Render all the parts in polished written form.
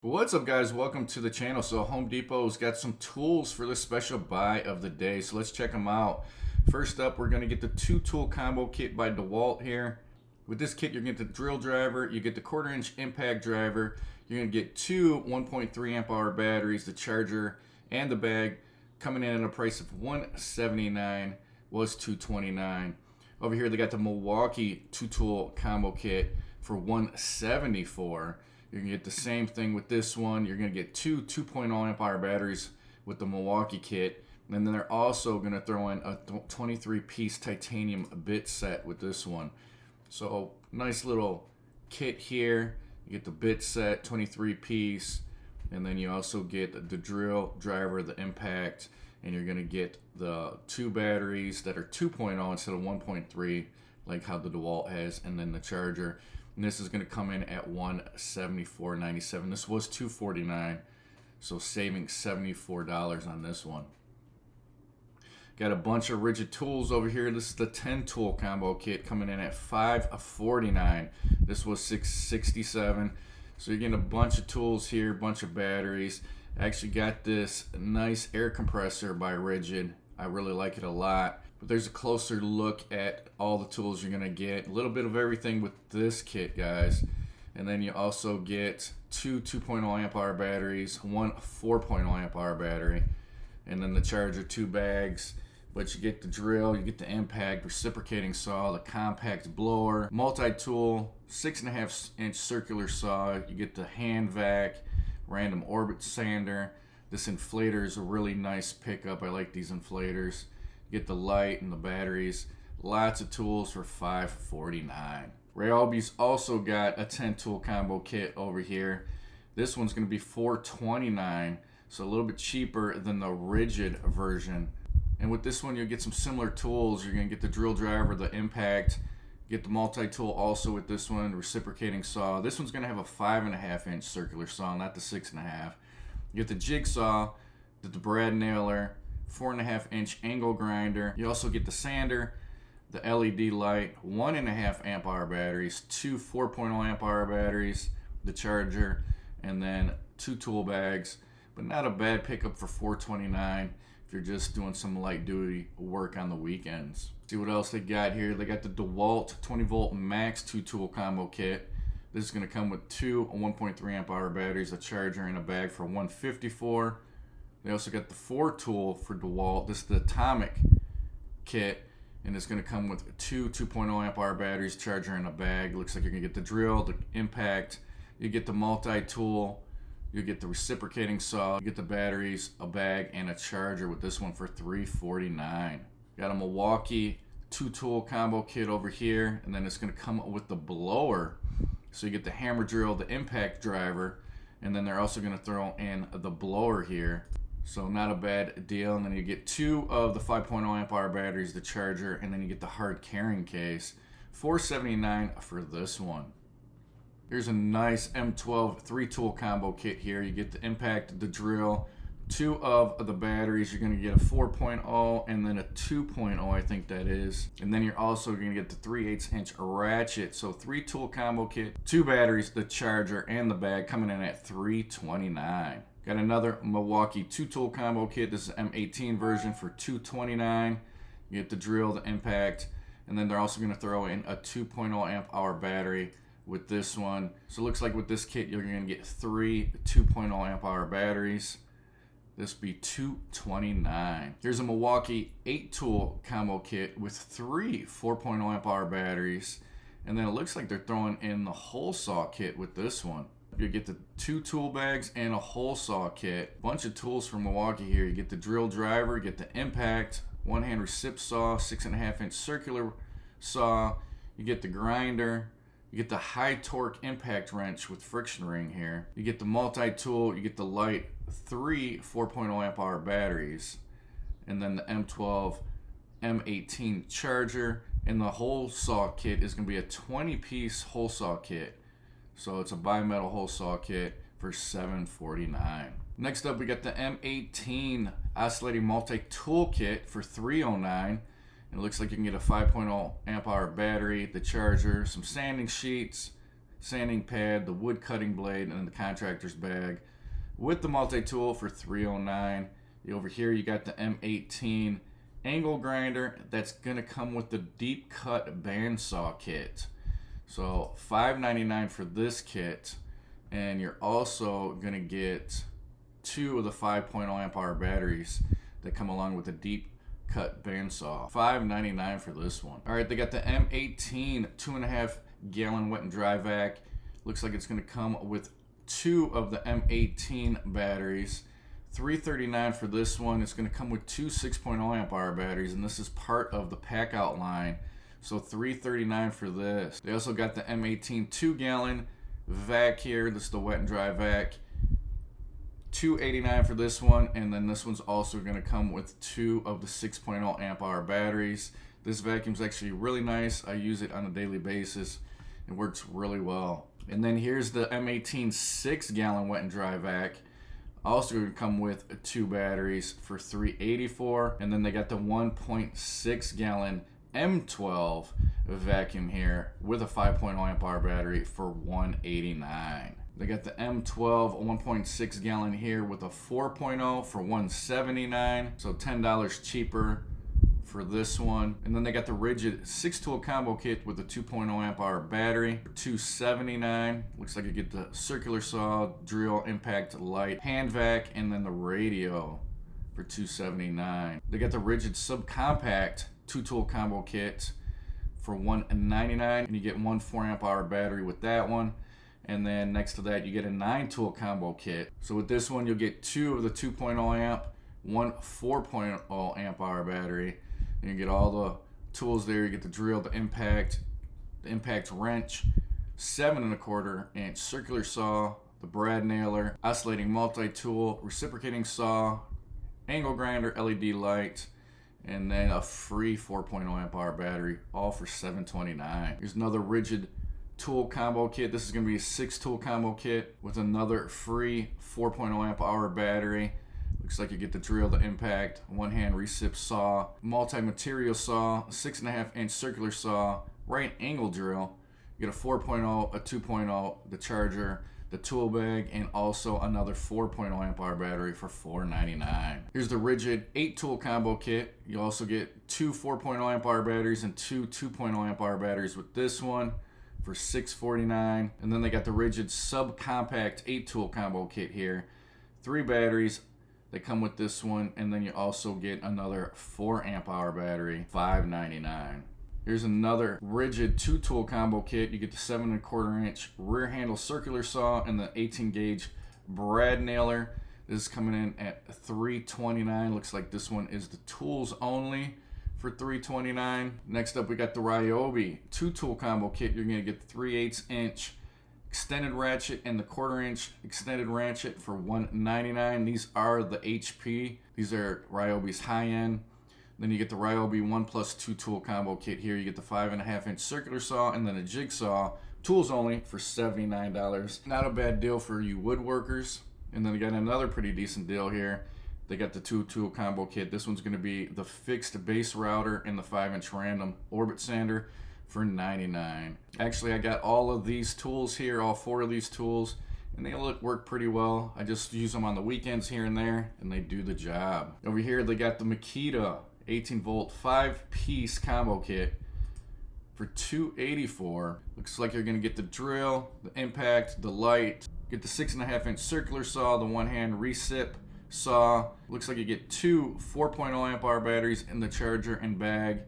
What's up, guys? Welcome to the channel. So Home Depot's got some tools for this special buy of the day, so let's check them out. First up, we're going to get the 2-tool combo kit by DeWalt here. With this kit, you're going to get the drill driver, you get the 1/4-inch impact driver, you're going to get two 1.3 amp hour batteries, the charger, and the bag, coming in at a price of $179, was $229. Over here, they got the Milwaukee 2-tool combo kit for $174. You're going to get the same thing with this one. You're going to get two 2.0 amp hour batteries with the Milwaukee kit. And then they're also going to throw in a 23-piece titanium bit set with this one. So nice little kit here. You get the bit set, 23-piece. And then you also get the drill driver, the impact. And you're going to get the two batteries that are 2.0 instead of 1.3, like how the DeWalt has. And then the charger. And this is going to come in at $174.97. This was $249, so saving $74 on this one. Got a bunch of Ridgid tools over here. This is the 10-tool combo kit coming in at $549. This was $667. So you're getting a bunch of tools here, a bunch of batteries. I actually got this nice air compressor by Ridgid. I really like it a lot. But there's a closer look at all the tools you're going to get. A little bit of everything with this kit, guys. And then you also get two 2.0 amp hour batteries, one 4.0 amp hour battery, and then the charger, two bags. But you get the drill, you get the impact, reciprocating saw, the compact blower, multi-tool, 6.5-inch circular saw. You get the hand vac, random orbit sander. This inflator is a really nice pickup. I like these inflators. Get the light and the batteries. Lots of tools for $549. Ryobi's also got a 10-tool combo kit over here. This one's going to be $429, so a little bit cheaper than the Ridgid version. And with this one, you'll get some similar tools. You're going to get the drill driver, the impact, get the multi-tool also with this one, reciprocating saw. This one's going to have a 5.5-inch circular saw, not the 6.5. You get the jigsaw, the brad nailer, 4.5-inch angle grinder. You also get the sander, the LED light, 1.5 amp hour batteries, two 4.0 amp hour batteries, the charger, and then two tool bags. But not a bad pickup for $429 if you're just doing some light duty work on the weekends. See what else they got here. They got the DeWalt 20-volt max 2-tool combo kit. This is going to come with two 1.3 amp hour batteries, a charger, and a bag for $154. They also got the 4-tool for DeWalt. This is the Atomic kit, and it's going to come with two 2.0 amp hour batteries, charger, and a bag. Looks like you're going to get the drill, the impact, you get the multi-tool, you get the reciprocating saw, you get the batteries, a bag, and a charger with this one for $349. Got a Milwaukee 2-tool combo kit over here, and then it's going to come with the blower. So you get the hammer drill, the impact driver, and then they're also going to throw in the blower here. So not a bad deal. And then you get two of the 5.0 amp hour batteries, the charger, and then you get the hard carrying case. $479 for this one. Here's a nice M12 3-tool combo kit here. You get the impact, the drill, two of the batteries. You're going to get a 4.0 and then a 2.0, I think that is. And then you're also going to get the 3/8-inch ratchet. So 3-tool combo kit, two batteries, the charger, and the bag, coming in at $329. Got another Milwaukee 2-tool combo kit. This is M18 version for $229. You get the drill, the impact, and then they're also going to throw in a 2.0 amp hour battery with this one. So it looks like with this kit, you're going to get three 2.0 amp hour batteries. This would be $229. Here's a Milwaukee 8-tool combo kit with three 4.0 amp hour batteries. And then it looks like they're throwing in the hole saw kit with this one. You get the two tool bags and a hole saw kit. Bunch of tools from Milwaukee here. You get the drill driver, you get the impact, one-hand recip saw, 6.5-inch circular saw. You get the grinder. You get the high torque impact wrench with friction ring here. You get the multi-tool. You get the light, three 4.0 amp hour batteries, and then the M12 M18 charger. And the hole saw kit is going to be a 20-piece hole saw kit. So it's a bimetal hole saw kit for $749. Next up, we got the M18 oscillating multi-tool kit for $309. It looks like you can get a 5.0 amp hour battery, the charger, some sanding sheets, sanding pad, the wood cutting blade, and the contractor's bag with the multi-tool for $309. Over here you got the M18 angle grinder that's gonna come with the deep cut bandsaw kit. So $599 for this kit, and you're also gonna get 2 of the 5.0 amp hour batteries that come along with the deep cut bandsaw. $599 for this one. All right, they got the M18 2.5 gallon wet and dry vac. Looks like it's gonna come with 2 of the M18 batteries. $339 for this one. It's gonna come with 2 6.0 amp hour batteries, and this is part of the pack out line. So $339 for this. They also got the M18 2 gallon vac here. This is the wet and dry vac. $289 for this one, and then this one's also going to come with 2 of the 6.0 amp hour batteries. This vacuum's actually really nice. I use it on a daily basis. It works really well. And then here's the M18 6 gallon wet and dry vac. Also going to come with 2 batteries for $384. And then they got the 1.6 gallon M12 vacuum here with a 5.0 amp hour battery for $189. They got the M12 1.6 gallon here with a 4.0 for $179, so $10 cheaper for this one. And then they got the Ridgid 6-tool combo kit with a 2.0 amp hour battery for $279. Looks like you get the circular saw, drill, impact, light, hand vac, and then the radio for $279. They got the Ridgid subcompact 2-tool combo kit for $199, and you get 1 4 amp hour battery with that one. And then next to that, you get a 9-tool combo kit. So with this one, you'll get 2 of the 2.0 amp, 1 4.0 amp hour battery. And you get all the tools there. You get the drill, the impact wrench, 7.25 inch circular saw, the brad nailer, oscillating multi-tool, reciprocating saw, angle grinder, LED light, and then a free 4.0 amp hour battery, all for $729. Here's another Ridgid tool combo kit. This is going to be a 6-tool combo kit with another free 4.0 amp hour battery. Looks like you get the drill, the impact, 1-hand recip saw, multi-material saw, 6.5 inch circular saw, right angle drill. You get a 4.0, a 2.0, the charger, the tool bag, and also another 4.0 amp hour battery for $499. Here's the Ridgid 8-tool combo kit. You also get 2 4.0 amp hour batteries and 2 2.0 amp hour batteries with this one for $649. And then they got the Ridgid subcompact 8-tool combo kit here. 3 batteries that come with this one, and then you also get another 4 amp hour battery, $599. Here's another Ridgid 2-tool combo kit. You get the 7.25 inch rear handle circular saw and the 18 gauge brad nailer. This is coming in at $329. Looks like this one is the tools only for $329. Next up, we got the Ryobi 2-tool combo kit. You're gonna get the 3/8 inch extended ratchet and the 1/4 inch extended ratchet for $199. These are the HP. These are Ryobi's high end. Then you get the Ryobi 1+2 tool combo kit here. You get the 5.5 inch circular saw and then a jigsaw. Tools only for $79. Not a bad deal for you woodworkers. And then they got another pretty decent deal here. They got the 2-tool combo kit. This one's going to be the fixed base router and the 5-inch random orbit sander for $99. Actually, I got all of these tools here, all 4 of these tools, and they work pretty well. I just use them on the weekends here and there, and they do the job. Over here, they got the Makita 18-volt 5-piece combo kit for $284. Looks like you're going to get the drill, the impact, the light, get the 6.5 inch circular saw, the 1-hand recip saw. Looks like you get 2 4.0 amp hour batteries in the charger and bag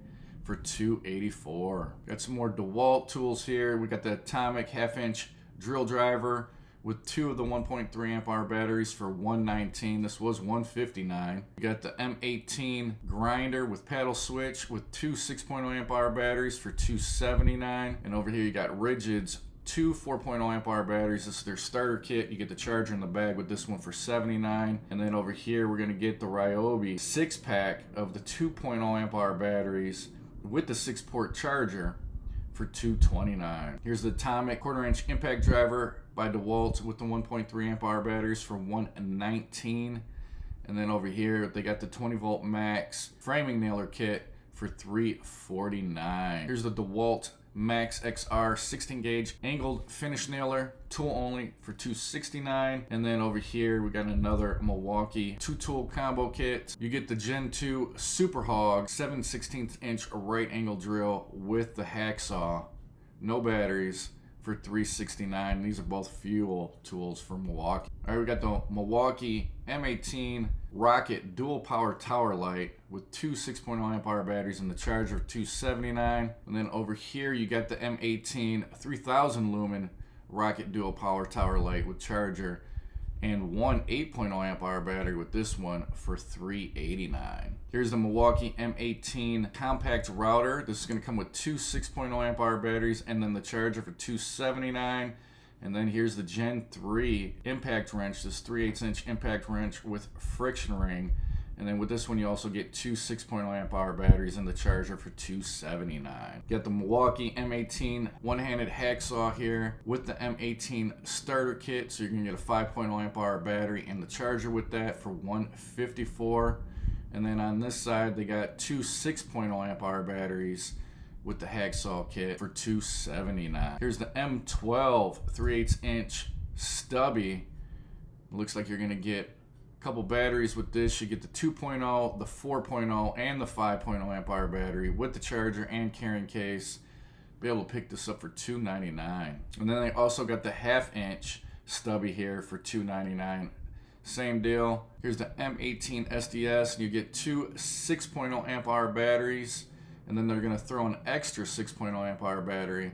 for $284. Got some more DeWalt tools here. We got the atomic 1/2 inch drill driver with 2 of the 1.3 amp hour batteries for $119. This was $159. You got the M18 grinder with paddle switch with 2 6.0 amp hour batteries for $279. And over here you got Ridgid's 2 4.0 amp hour batteries. This is their starter kit. You get the charger in the bag with this one for $79. And then over here we're gonna get the Ryobi 6-pack of the 2.0 amp hour batteries with the 6-port charger for $229. Here's the atomic 1/4 inch impact driver by DeWalt with the 1.3 amp hour batteries for $119. And then over here they got the 20-volt max framing nailer kit for $349. Here's the DeWalt Max XR 16 gauge angled finish nailer, tool only, for $269. And then over here we got another Milwaukee 2-tool combo kit. You get the Gen 2 Super Hog 7/16 inch right angle drill with the hacksaw, no batteries, for $369. These are both fuel tools from Milwaukee. All right, we got the Milwaukee M18 Rocket dual power tower light with two 6.0 amp hour batteries and the charger of $279. And then over here you got the M18 3000 lumen Rocket dual power tower light with charger and one 8.0 amp hour battery with this one for $389. Here's the Milwaukee M18 compact router. This is going to come with two 6.0 amp hour batteries and then the charger for $279. And then here's the Gen 3 impact wrench, this 3/8 inch impact wrench with friction ring. And then with this one, you also get two 6.0 amp hour batteries and the charger for $279. Got the Milwaukee M18 one-handed hacksaw here with the M18 starter kit. So you're gonna get a 5.0 amp hour battery and the charger with that for $154. And then on this side, they got two 6.0 amp hour batteries with the hacksaw kit for $279. Here's the M12 3/8 inch stubby. It looks like you're gonna get couple batteries with this. You get the 2.0, the 4.0, and the 5.0 amp hour battery with the charger and carrying case. Be able to pick this up for $299. And then they also got the 1/2 inch stubby here for $299. Same deal. Here's the M18 SDS, and you get two 6.0 amp hour batteries, and then they're gonna throw an extra 6.0 amp hour battery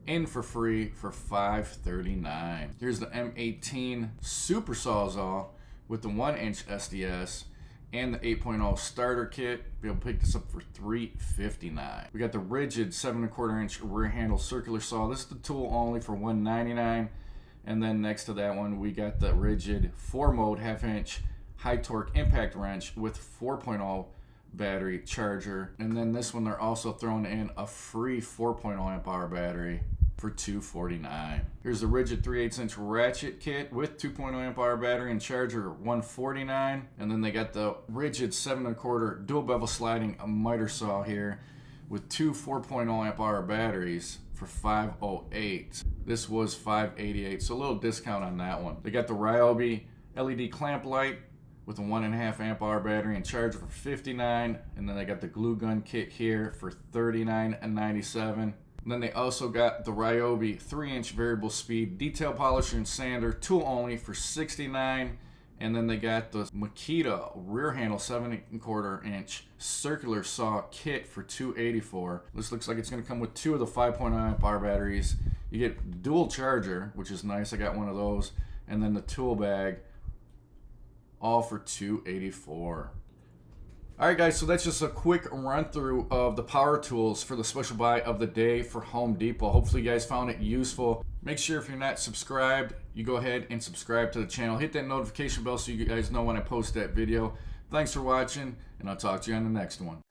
in for free for $539. Here's the M18 Super Sawzall with the 1-inch SDS and the 8.0 starter kit. Be able to pick this up for $359. We got the Ridgid 7¼ inch rear handle circular saw. This is the tool only for $199. And then next to that one, we got the Ridgid 4-mode 1/2 inch high torque impact wrench with 4.0 battery charger. And then this one, they're also throwing in a free 4.0 amp hour battery for $249. Here's the Ridgid 3/8 inch ratchet kit with 2.0 amp hour battery and charger, $149. And then they got the Ridgid 7¼ dual bevel sliding miter saw here with two 4.0 amp hour batteries for $508. This was $588, so a little discount on that one. They got the Ryobi LED clamp light with a 1.5 amp hour battery and charger for $59. And then they got the glue gun kit here for $39.97. And then they also got the Ryobi 3-inch variable speed detail polisher and sander, tool only, for $69. And then they got the Makita rear handle 7¼ inch circular saw kit for $284. This looks like it's going to come with two of the 5.0 amp hour batteries. You get dual charger, which is nice. I got one of those. And then the tool bag, all for $284. Alright guys, so that's just a quick run through of the power tools for the special buy of the day for Home Depot. Hopefully you guys found it useful. Make sure if you're not subscribed, you go ahead and subscribe to the channel. Hit that notification bell so you guys know when I post that video. Thanks for watching, and I'll talk to you on the next one.